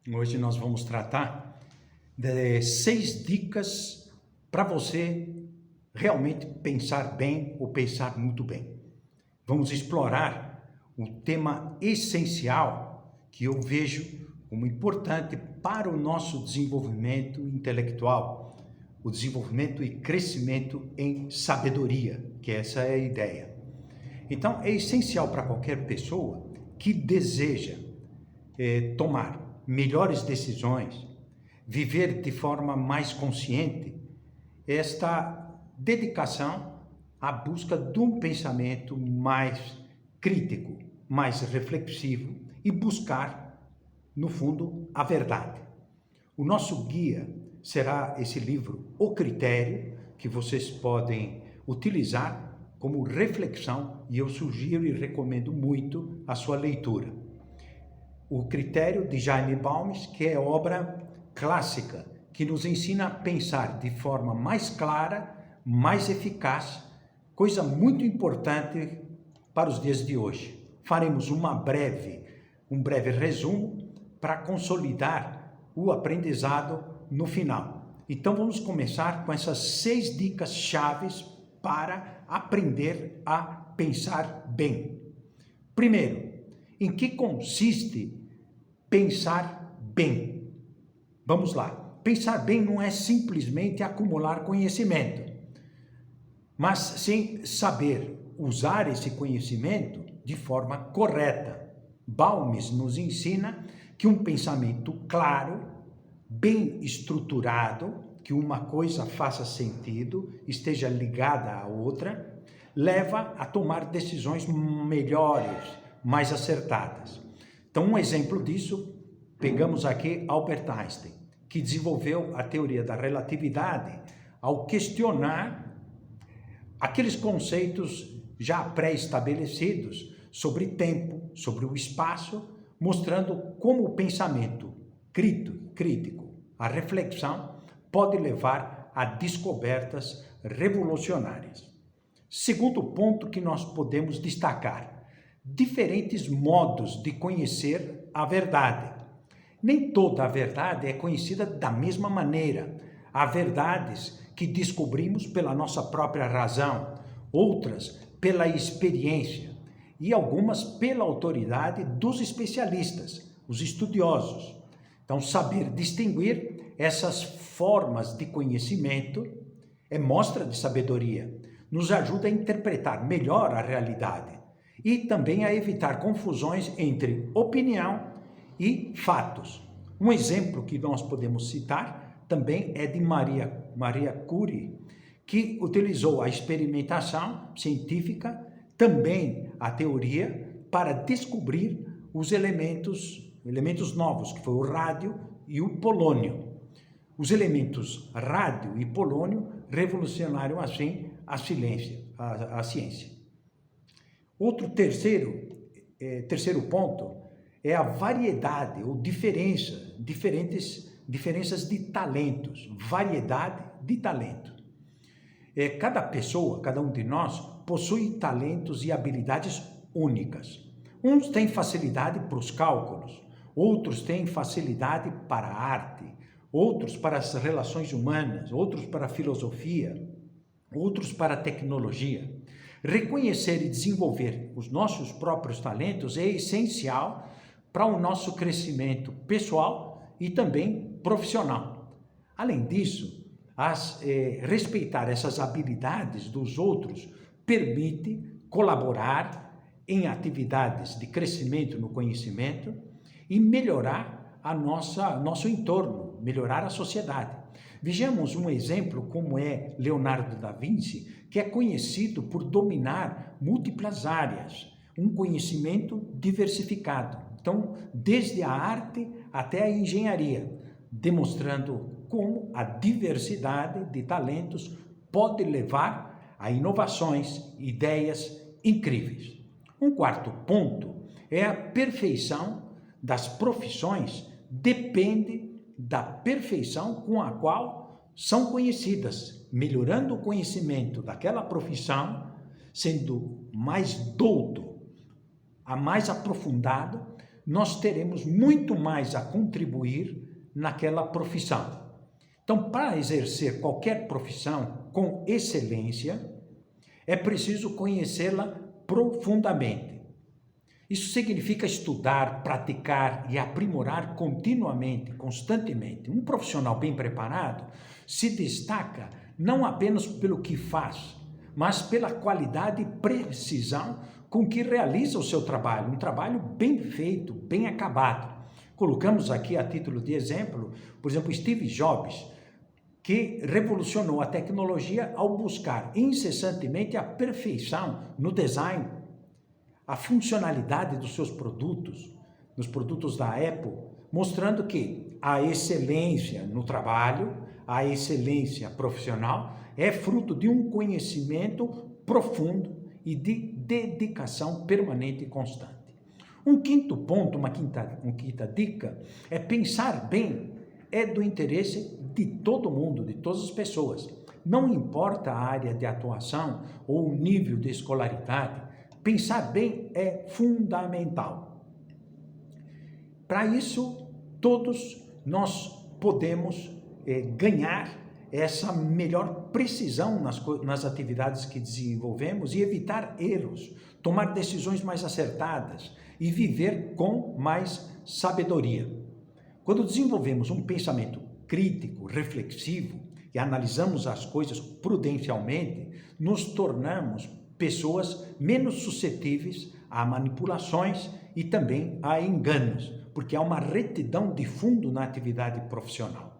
Hoje nós vamos tratar de 6 dicas para você realmente pensar bem ou pensar muito bem. Vamos explorar um tema essencial que eu vejo como importante para o nosso desenvolvimento intelectual, o desenvolvimento e crescimento em sabedoria, que essa é a ideia. Então, é essencial para qualquer pessoa que deseja tomar melhores decisões, viver de forma mais consciente, esta dedicação à busca de um pensamento mais crítico, mais reflexivo e buscar, no fundo, a verdade. O nosso guia será esse livro, O Critério, que vocês podem utilizar como reflexão e eu sugiro e recomendo muito a sua leitura. O Critério de Jaime Balmes, que é obra clássica, que nos ensina a pensar de forma mais clara, mais eficaz, coisa muito importante para os dias de hoje. Faremos um breve resumo para consolidar o aprendizado no final. Então vamos começar com essas 6 dicas chaves para aprender a pensar bem. Primeiro, em que consiste pensar bem? Vamos lá. Pensar bem não é simplesmente acumular conhecimento, mas sim saber usar esse conhecimento de forma correta. Balmes nos ensina que um pensamento claro, bem estruturado, que uma coisa faça sentido, esteja ligada à outra, leva a tomar decisões melhores, mais acertadas. Então, um exemplo disso, pegamos aqui Albert Einstein, que desenvolveu a teoria da relatividade ao questionar aqueles conceitos já pré-estabelecidos sobre tempo, sobre o espaço, mostrando como o pensamento crítico, a reflexão, pode levar a descobertas revolucionárias. Segundo ponto que nós podemos destacar: diferentes modos de conhecer a verdade. Nem toda a verdade é conhecida da mesma maneira. Há verdades que descobrimos pela nossa própria razão, outras pela experiência e algumas pela autoridade dos especialistas, os estudiosos. Então, saber distinguir essas formas de conhecimento é mostra de sabedoria, nos ajuda a interpretar melhor a realidade e também a evitar confusões entre opinião e fatos. Um exemplo que nós podemos citar também é de Maria Curie, que utilizou a experimentação científica, também a teoria, para descobrir os elementos novos, que foi o rádio e o polônio. Os elementos rádio e polônio revolucionaram assim a ciência. Outro terceiro ponto é a variedade ou diferenças de talentos, variedade de talento. Cada pessoa, cada um de nós, possui talentos e habilidades únicas. Uns têm facilidade para os cálculos, outros têm facilidade para a arte, outros para as relações humanas, outros para a filosofia, outros para a tecnologia. Reconhecer e desenvolver os nossos próprios talentos é essencial para o nosso crescimento pessoal e também profissional. Além disso, respeitar essas habilidades dos outros permite colaborar em atividades de crescimento no conhecimento e melhorar nosso entorno, melhorar a sociedade. Vejamos um exemplo como é Leonardo da Vinci, que é conhecido por dominar múltiplas áreas, um conhecimento diversificado. Então, desde a arte até a engenharia, demonstrando como a diversidade de talentos pode levar a inovações, ideias incríveis. Um quarto ponto é a perfeição das profissões depende da perfeição com a qual são conhecidas, melhorando o conhecimento daquela profissão, sendo mais douto, mais aprofundado, nós teremos muito mais a contribuir naquela profissão. Então, para exercer qualquer profissão com excelência, é preciso conhecê-la profundamente. Isso significa estudar, praticar e aprimorar continuamente, constantemente. Um profissional bem preparado se destaca não apenas pelo que faz, mas pela qualidade e precisão com que realiza o seu trabalho, um trabalho bem feito, bem acabado. Colocamos aqui a título de exemplo, por exemplo, Steve Jobs, que revolucionou a tecnologia ao buscar incessantemente a perfeição no design, a funcionalidade dos seus produtos, nos produtos da Apple, mostrando que a excelência no trabalho, a excelência profissional é fruto de um conhecimento profundo e de dedicação permanente e constante. Um quinto ponto, uma quinta dica, é pensar bem é do interesse de todo mundo, de todas as pessoas. Não importa a área de atuação ou o nível de escolaridade, pensar bem é fundamental. Para isso, todos nós podemos ganhar essa melhor precisão nas atividades que desenvolvemos e evitar erros, tomar decisões mais acertadas e viver com mais sabedoria. Quando desenvolvemos um pensamento crítico, reflexivo e analisamos as coisas prudencialmente, nos tornamos pessoas menos suscetíveis a manipulações e também a enganos, porque há uma retidão de fundo na atividade profissional.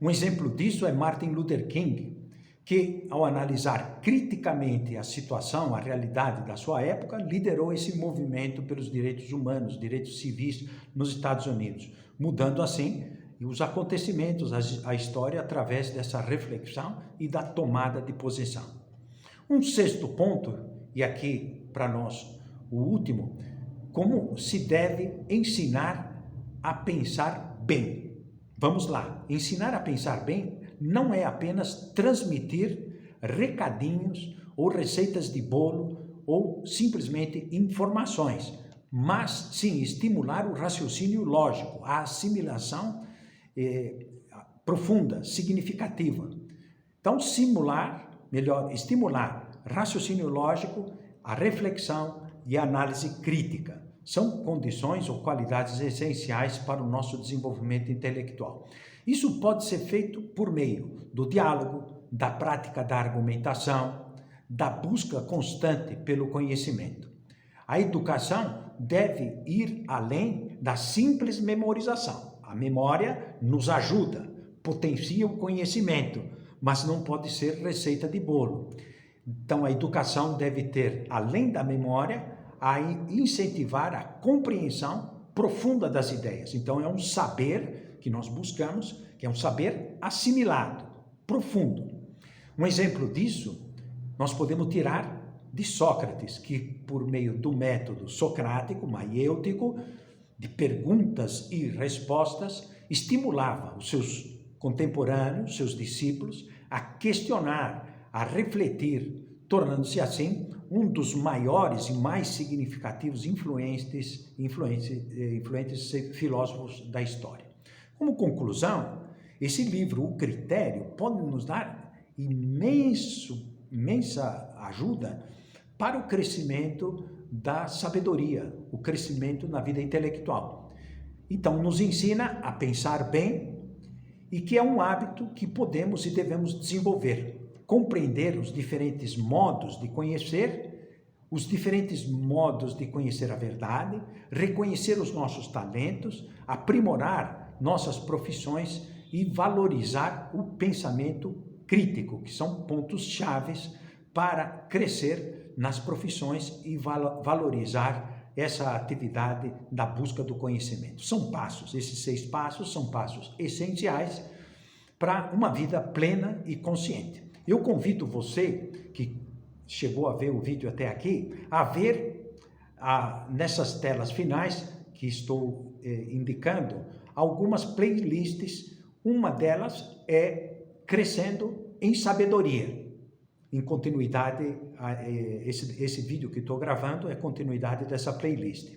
Um exemplo disso é Martin Luther King, que, ao analisar criticamente a situação, a realidade da sua época, liderou esse movimento pelos direitos humanos, direitos civis nos Estados Unidos, mudando assim os acontecimentos, a história, através dessa reflexão e da tomada de posição. Um sexto ponto, e aqui para nós o último, como se deve ensinar a pensar bem. Vamos lá, ensinar a pensar bem não é apenas transmitir recadinhos ou receitas de bolo ou simplesmente informações, mas sim estimular o raciocínio lógico, a assimilação profunda, significativa. Então, estimular raciocínio lógico, a reflexão e a análise crítica. São condições ou qualidades essenciais para o nosso desenvolvimento intelectual. Isso pode ser feito por meio do diálogo, da prática da argumentação, da busca constante pelo conhecimento. A educação deve ir além da simples memorização. A memória nos ajuda, potencia o conhecimento, mas não pode ser receita de bolo. Então, a educação deve ter, além da memória, a incentivar a compreensão profunda das ideias. Então, é um saber que nós buscamos, que é um saber assimilado, profundo. Um exemplo disso, nós podemos tirar de Sócrates, que por meio do método socrático, maiêutico, de perguntas e respostas, estimulava os seus contemporâneos, seus discípulos, a questionar, a refletir, tornando-se assim um dos maiores e mais significativos influentes filósofos da história. Como conclusão, esse livro, O Critério, pode nos dar imensa ajuda para o crescimento da sabedoria, o crescimento na vida intelectual. Então, nos ensina a pensar bem e que é um hábito que podemos e devemos desenvolver. Compreender os diferentes modos de conhecer, os diferentes modos de conhecer a verdade, reconhecer os nossos talentos, aprimorar nossas profissões e valorizar o pensamento crítico, que são pontos chaves para crescer nas profissões e valorizar essa atividade da busca do conhecimento. São passos, esses 6 passos são passos essenciais para uma vida plena e consciente. Eu convido você, que chegou a ver o vídeo até aqui, a ver nessas telas finais que estou indicando, algumas playlists. Uma delas é Crescendo em Sabedoria. Em continuidade, esse vídeo que estou gravando é continuidade dessa playlist.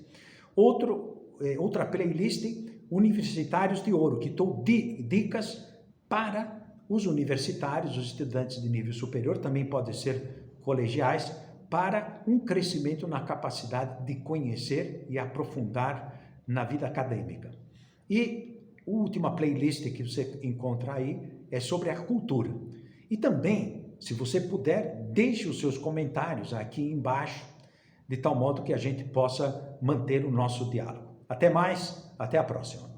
outra playlist, Universitários de Ouro, que dou dicas para os universitários, os estudantes de nível superior, também podem ser colegiais, para um crescimento na capacidade de conhecer e aprofundar na vida acadêmica. E a última playlist que você encontra aí é sobre a cultura. E também, se você puder, deixe os seus comentários aqui embaixo, de tal modo que a gente possa manter o nosso diálogo. Até mais, até a próxima.